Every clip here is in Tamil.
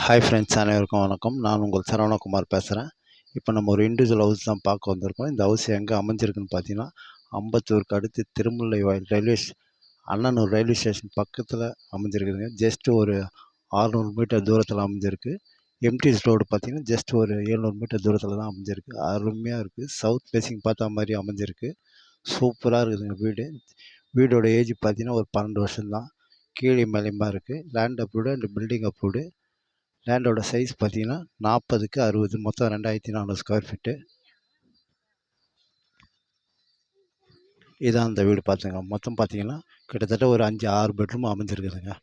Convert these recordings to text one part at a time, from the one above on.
ஹாய் ஃப்ரெண்ட்ஸ், அனைவருக்கும் வணக்கம். நான் உங்கள் சரவணகுமார் பேசுகிறேன். இப்போ நம்ம ஒரு இண்டிவிஜுவல் ஹவுஸ் தான் பார்க்க வந்திருக்கோம். இந்த ஹவுஸ் எங்கே அமைஞ்சிருக்குன்னு பார்த்தீங்கன்னா, அம்பத்தூருக்கு அடுத்து திருமுல்லைவாயல் அண்ணனூர் ரயில்வே ஸ்டேஷன் பக்கத்தில் அமைஞ்சிருக்குதுங்க. ஜஸ்ட் ஒரு 600 மீட்டர் தூரத்தில் அமைஞ்சிருக்கு. எம்டிஎஸ் ரோடு பார்த்தீங்கன்னா ஜஸ்ட் ஒரு 700 மீட்டர் தூரத்தில் தான் அமைஞ்சிருக்கு. அருமையாக இருக்குது. சவுத் ஃபேஸிங் பார்த்தா மாதிரி அமைஞ்சிருக்கு. சூப்பராக இருக்குதுங்க வீடு. வீடோட ஏஜ் பார்த்தீங்கன்னா ஒரு 12 வருஷம் தான். கீழே மேலேயுமா இருக்குது. Land approved and building approved. லேண்டோட சைஸ் பார்த்தீங்கன்னா 40க்கு 60, மொத்தம் 2400 ஸ்கொயர் ஃபீட்டு. இதான் அந்த வீடு பார்த்துங்க. மொத்தம் பார்த்தீங்கன்னா கிட்டத்தட்ட ஒரு 5-6 பெட்ரூம் அமைஞ்சிருக்குதுங்க.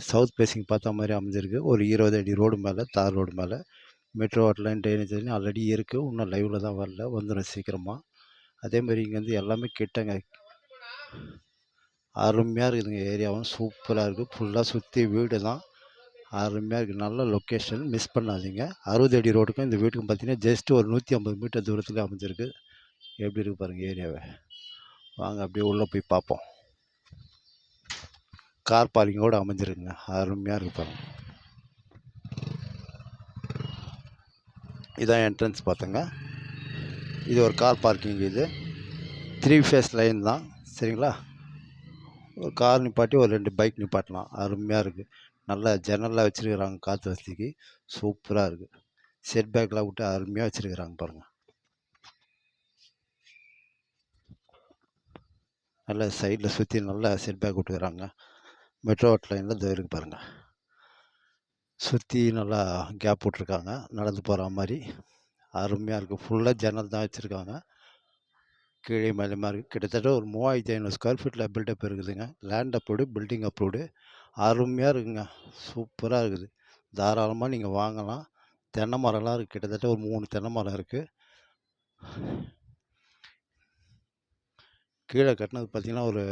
சவுத் ஃபேஸிங் பார்த்த மாதிரி அமைஞ்சிருக்கு. ஒரு 20 அடி ரோடு மேலே, தார் ரோடு மேலே. Metro water line drainage line already இருக்குது. இன்னும் லைவில் தான் வரல, வந்துடும் சீக்கிரமாக. அதேமாதிரி இங்கேருந்து எல்லாமே கிட்டங்க. அருமையாக இருக்குதுங்க. ஏரியாவும் சூப்பராக இருக்குது. ஃபுல்லாக சுற்றி வீடு தான். அருமையாக இருக்குது. நல்ல லொக்கேஷன், மிஸ் பண்ணாதீங்க. 60 அடி ரோடுக்கும் இந்த வீட்டுக்கும் பார்த்தீங்கன்னா ஜஸ்ட் ஒரு 150 மீட்டர் தூரத்தில் அமைஞ்சிருக்கு. எப்படி இருக்குது பாருங்கள் ஏரியாவை. வாங்க அப்படியே உள்ளே போய் பார்ப்போம். கார் பார்க்கிங்கோடு அமைஞ்சிருக்குங்க. அருமையாக இருக்குது பாருங்கள். இதான் என்ட்ரன்ஸ் பார்த்துங்க. இது ஒரு கார் பார்க்கிங். இது 3 ஃபேஸ் லைன் தான், சரிங்களா. ஒரு கார் நிப்பாட்டி ஒரு 2 பைக் நிப்பாட்டலாம். அருமையாக இருக்குது. நல்லா ஜன்னலாக வச்சுருக்குறாங்க காற்று வசதிக்கு. சூப்பராக இருக்குது. செட் பேக்லாம் விட்டு அருமையாக வச்சுருக்குறாங்க பாருங்கள். நல்லா சைடில் சுற்றி நல்லா செட் பேக் விட்டுக்கிறாங்க. மெட்ரோ லைனில் இது இருக்குது பாருங்கள். சுற்றி நல்லா கேப் விட்ருக்காங்க நடந்து போகிற மாதிரி. அருமையாக இருக்குது. ஃபுல்லாக ஜன்னல் தான் வச்சுருக்காங்க. கீழே மேலேயுமா இருக்குது. கிட்டத்தட்ட ஒரு 3500 ஸ்கொயர் ஃபீட்டில் பில்டப் இருக்குதுங்க. Land approved, building approved. அருமையாக இருக்குங்க. சூப்பராக இருக்குது. தாராளமாக நீங்கள் வாங்கலாம். தென்னை மரம்லாம் இருக்குது. கிட்டத்தட்ட ஒரு 3 தென்னை மரம் இருக்குது. கீழே கட்டினது பார்த்திங்கன்னா ஒரு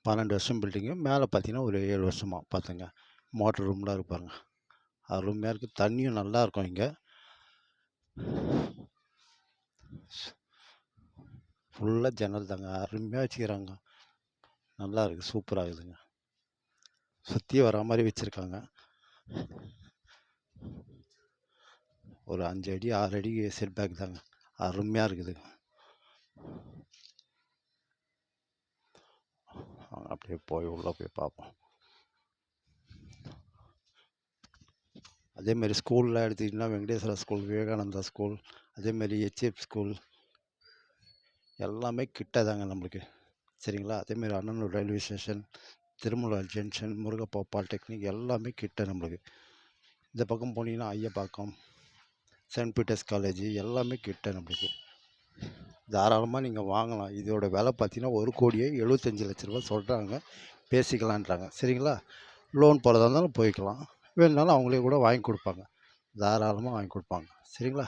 12 வருஷம் பில்டிங்கு. மேலே பார்த்தீங்கன்னா ஒரு 7 வருஷமாக பார்த்துங்க. மோட்டர் ரூம்லாம் இருப்பாங்க. அருமையாக இருக்குது. தண்ணியும் நல்லா இருக்கும் இங்கே. ஃபுல்லாக ஜன்னல் தாங்க. அருமையாக வச்சுக்கிறாங்க. நல்லா இருக்குது. சூப்பராக இருக்குதுங்க. சுற்றி வர மாதிரி வச்சுருக்காங்க. ஒரு 5 அடி 6 அடி செட் பேக் தாங்க. அருமையாக இருக்குது. அப்படியே போய் உள்ளே போய் பார்ப்போம். அதேமாரி ஸ்கூலில் எடுத்துக்கிட்டிங்கன்னா வெங்கடேஸ்வரா ஸ்கூல், விவேகானந்தா ஸ்கூல், அதேமாரி ஹெச்எஃப் ஸ்கூல் எல்லாமே கிட்ட தாங்க நம்மளுக்கு, சரிங்களா. அதேமாரி Annanur railway station, Tirumalai junction, Murugappa polytechnic எல்லாமே கிட்ட நம்மளுக்கு. இந்த பக்கம் போனீங்கன்னா ஐயப்பாக்கம், சென்ட் பீட்டர்ஸ் காலேஜ் எல்லாமே கிட்ட நம்மளுக்கு. தாராளமாக நீங்கள் வாங்கலாம். இதோட விலை பார்த்தீங்கன்னா 1,75,00,000 சொல்கிறாங்க. பேசிக்கலான்றாங்க, சரிங்களா. லோன் போகிறதா இருந்தாலும் போய்க்கலாம். வேணுனாலும் அவங்களே கூட வாங்கி கொடுப்பாங்க. தாராளமாக வாங்கி கொடுப்பாங்க, சரிங்களா.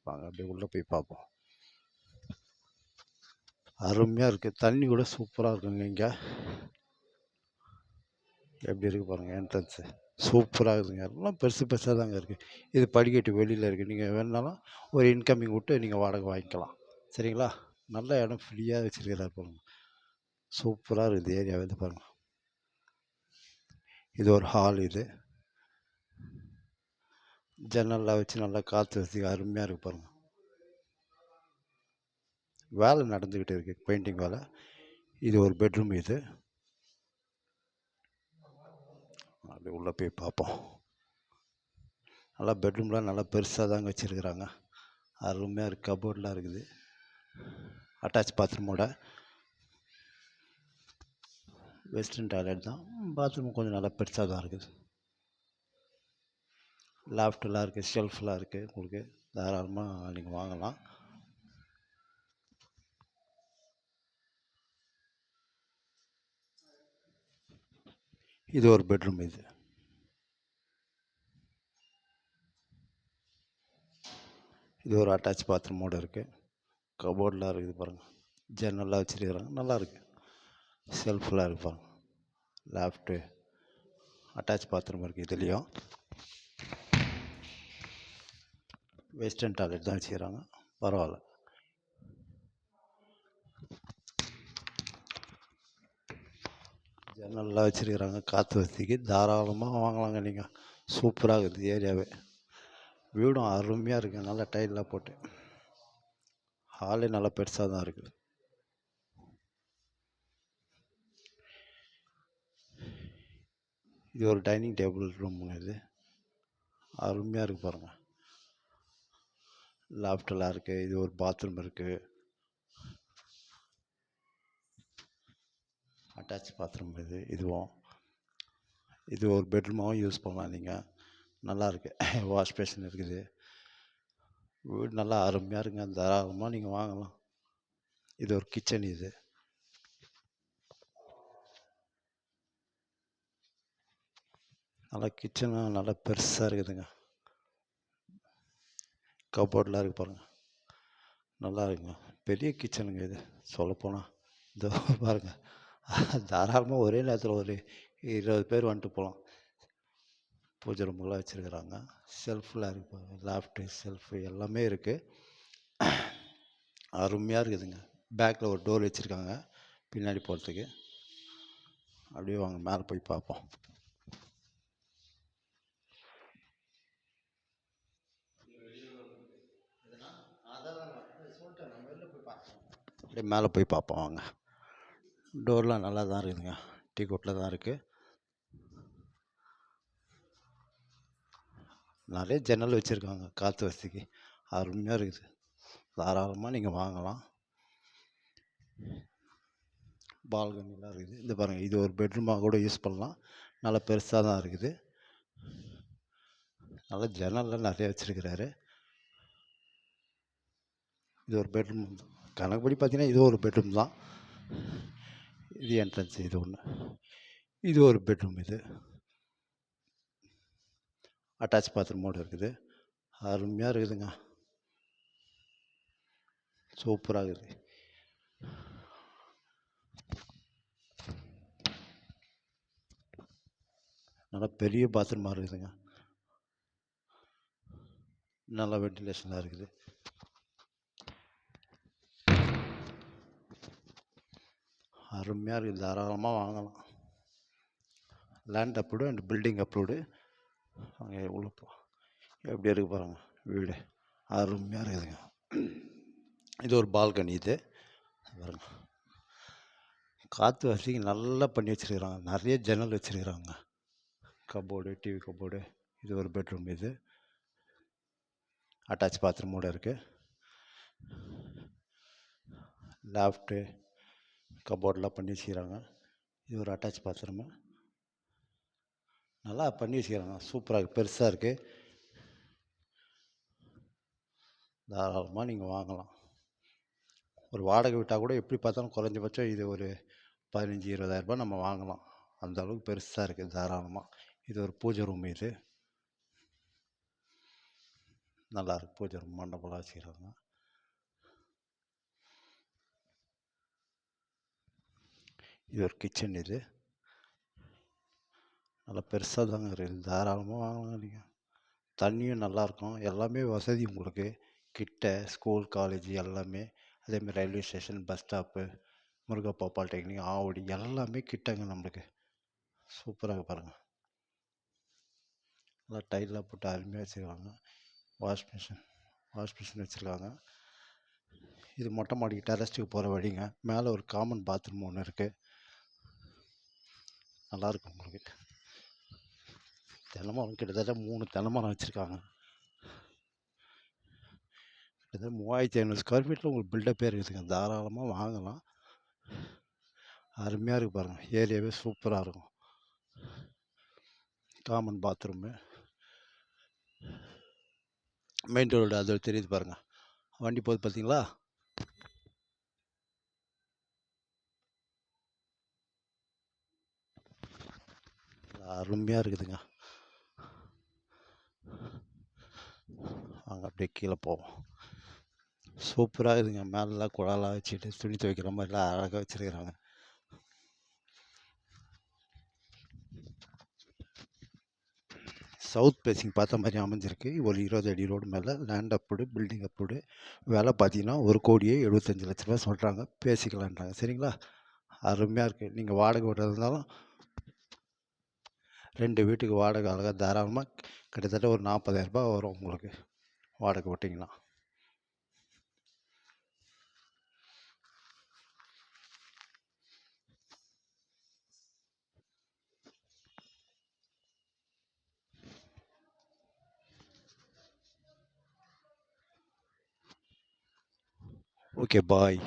வாங்க அப்படியே உள்ளே போய் பார்ப்போம். அருமையாக இருக்குது. தண்ணி கூட சூப்பராக இருக்குங்க. இங்கே எப்படி இருக்குது பாருங்கள். என்ட்ரன்ஸு சூப்பராக இருக்குதுங்க. எல்லாம் பெருசு பெருசாக தாங்க இருக்குது. இது படிக்கட்டு வெளியில் இருக்குது. நீங்கள் வேணுனாலும் ஒரு இன்கமிங் விட்டு நீங்கள் வாடகை வாங்கிக்கலாம், சரிங்களா. நல்ல இடம் ஃப்ரீயாக வச்சுருக்கிறாரு பாருங்க. சூப்பராக இருக்குது ஏரியா வந்து பாருங்கள். இது ஒரு ஹால். இது ஜன்னல்லாம் வச்சு நல்லா காற்று வசதி அருமையாக இருக்குது பாருங்கள். வேலை நடந்துக்கிட்டு இருக்குது, பெயிண்டிங் வேலை. இது ஒரு பெட்ரூம். இது அப்படி உள்ளே போய் பார்ப்போம். நல்லா பெட்ரூம்லாம் நல்லா பெருசாக தாங்க வச்சுருக்குறாங்க. அருமையாக இருக்குது. கபோர்ட்லாம் இருக்குது. அட்டாச் பாத்ரூமோட. வெஸ்டர்ன் டாய்லெட் தான். பாத்ரூம் கொஞ்சம் நல்லா பெருசாக தான் இருக்குது. லாஃப்ட்லாம் இருக்குது, ஷெல்ஃப்லாம் இருக்குது. உங்களுக்கு தாராளமாக நீங்கள் வாங்கலாம். இது ஒரு பெட்ரூம். இது ஒரு அட்டாச் பாத்ரூமோடு இருக்குது. கபோர்டெலாம் இருக்குது பாருங்கள். ஜன்னல்லாம் வச்சுருக்குறாங்க. நல்லா இருக்குது. செல்ஃப்லாம் இருக்குது பாருங்கள். லாஃப்ட்டு, அட்டாச் பாத்ரூம் இருக்குது. இதுலேயும் வெஸ்டர்ன் டாய்லெட் தான் வச்சுக்கிறாங்க. பரவாயில்ல. நல்லா வச்சுருக்குறாங்க காற்று வசதிக்கு. தாராளமாக வாங்கலாங்க நீங்கள். சூப்பராக இருக்குது ஏரியாவே. வீடும் அருமையாக இருக்குது, நல்லா டைல்லாம் போட்டு. ஹாலே நல்லா பெருசாக தான் இருக்குது. இது ஒரு டைனிங் டேபிள் ரூமுங்க. இது அருமையாக இருக்குது பாருங்கள். லாஃப்டெல்லாம் இருக்குது. இது ஒரு பாத்ரூம் இருக்குது. அட்டாச் பாத்ரூம் இதுவும். இது ஒரு பெட்ரூமாகவும் யூஸ் பண்ணலாம் நீங்கள். நல்லாயிருக்கு. வாஷ் பேஷன் இருக்குது. வீடு நல்லா அருமையாக இருக்குங்க. தாராளமாக நீங்கள் வாங்கலாம். இது ஒரு கிச்சன். இது நல்லா கிச்சனும் நல்லா பெருசாக இருக்குதுங்க. கபோர்டெலாம் இருக்குது பாருங்கள். நல்லா இருக்குங்க. பெரிய கிச்சனுங்க இது சொல்லப்போனால். இதோ பாருங்கள். தாராளமாக ஒரே நேரத்தில் ஒரு 20 பேர் வந்துட்டு போகலாம். பூஜை ரூமெல்லாம் வச்சுருக்குறாங்க. செல்ஃபெலாம் இருக்குது. லாஃப்ட்டு செல்ஃபு எல்லாமே இருக்குது. அருமையாக இருக்குதுங்க. பேக்கில் ஒரு டோர் வச்சுருக்காங்க பின்னாடி போகிறதுக்கு. அப்படியே வாங்க மேலே போய் பார்ப்போம். அப்படியே மேலே போய் பார்ப்போம் வாங்க. டோர்லாம் நல்லா தான் இருக்குதுங்க. டீ கோட்டில் தான் இருக்குது. நிறைய ஜன்னல் வச்சுருக்காங்க காற்று வசதிக்கு. அருமையாக இருக்குது. தாராளமாக நீங்கள் வாங்கலாம். பால்கனிலாம் இருக்குது. இந்த பாருங்கள், இது ஒரு பெட்ரூமாக கூட யூஸ் பண்ணலாம். நல்லா பெருசாக தான் இருக்குது. நல்லா ஜன்னல்லாம் நிறைய வச்சுருக்கிறாரு. இது ஒரு பெட்ரூம் கணக்குப்படி பார்த்தீங்கன்னா இது ஒரு பெட்ரூம் தான். இது என்ட்ரன்ஸ். இது ஒன்று. இது ஒரு பெட்ரூம். இது அட்டாச் பாத்ரூமோடு இருக்குது. அருமையாக இருக்குதுங்க. சூப்பராக இருக்குது. நல்லா பெரிய பாத்ரூமாக இருக்குதுங்க. நல்லா வென்டிலேஷனாக இருக்குது. அருமையாக இருக்குது. தாராளமாக வாங்கலாம். Land approved and building approved. அங்கே எவ்வளோ எப்படி இருக்குது பாருங்கள் வீடு. அருமையாக இருக்குதுங்க. இது ஒரு பால்கனி. இது பாருங்க, காற்று வசதிக்கு நல்லா பண்ணி வச்சுருக்குறாங்க. நிறைய ஜன்னல் வச்சுருக்குறாங்க. Cupboard, TV cupboard. இது ஒரு பெட்ரூம். இது அட்டாச் பாத்ரூமோடு இருக்குது. லாஃப்ட்டு கபோர்டெலாம் பண்ணி வச்சுக்கிறாங்க. இது ஒரு அட்டாச் பாத்ரூமு. நல்லா பண்ணி வச்சுக்கிறாங்க. சூப்பராக இருக்குது. பெருசாக இருக்குது. தாராளமாக நீங்கள் வாங்கலாம். ஒரு வாடகை விட்டால் கூட எப்படி பார்த்தாலும் குறைஞ்சபட்சம் இது ஒரு 15-20,000 நம்ம வாங்கலாம். அந்த அளவுக்கு பெருசாக இருக்குது. தாராளமாக. இது ஒரு பூஜை ரூம். இது நல்லாயிருக்கு. பூஜை ரூம் மண்டபம்லாம் வச்சுக்கிறாங்க. இது ஒரு கிச்சன். இது நல்லா பெருசாக தாங்க இருக்குது. தாராளமாக வாங்கலாம் நீங்கள். தண்ணியும் நல்லாயிருக்கும். எல்லாமே வசதி உங்களுக்கு கிட்ட. ஸ்கூல், காலேஜ் எல்லாமே. அதேமாதிரி railway station, bus stop, Murugappa polytechnic, Avadi எல்லாமே கிட்டங்க நம்மளுக்கு. சூப்பராக பாருங்கள். நல்லா டைல்லாம் போட்டு அருமையாக வச்சுருக்காங்க. வாஷ் மிஷின் வச்சுருக்காங்க. இது மொட்டை மாடிக்கு டெரஸ்ட்டுக்கு போகிற வழிங்க. மேலே ஒரு காமன் பாத்ரூம் ஒன்று இருக்குது. நல்லாயிருக்கும் உங்களுக்கு. தென்னைமரம் கிட்டத்தட்ட 3 தென்னைமரம் வச்சுருக்காங்க. கிட்டத்தட்ட 3500 ஸ்கொயர் ஃபீட்டில் உங்களுக்கு பில்டப்பே இருக்குதுங்க. தாராளமாக வாங்கலாம். அருமையாக இருக்குது பாருங்கள். ஏரியாவே சூப்பராக இருக்கும். Common bathroom. மெயின் ரோடு அது தெரியுது பாருங்கள். வண்டி போகுது பார்த்தீங்களா? அருமையாக இருக்குதுங்க. வாங்க அப்படியே கீழே போவோம். சூப்பராக இருக்குதுங்க. மேலெலாம் குழாலாம் வச்சுட்டு துணி துவைக்கிற மாதிரிலாம் அழகாக வச்சுருக்கிறாங்க. சவுத் ஃபேஸிங் பார்த்த மாதிரி அமைஞ்சிருக்கு. ஒரு 20 அடி ரோடு மேலே. Land approved, building approved. விலை பார்த்தீங்கன்னா 1,75,00,000 சொல்கிறாங்க. பேசிக்கலான்றாங்க. சரிங்களா? அருமையாக இருக்குது. நீங்கள் வாடகை விடுறதா இருந்தாலும் 2 வீட்டுக்கு வாடகை அழகாக தாராளமாக கிட்டத்தட்ட ஒரு 40,000 ரூபாய் வரும் உங்களுக்கு வாடகை விட்டிங்கன்னா. ஓகே, பாய்.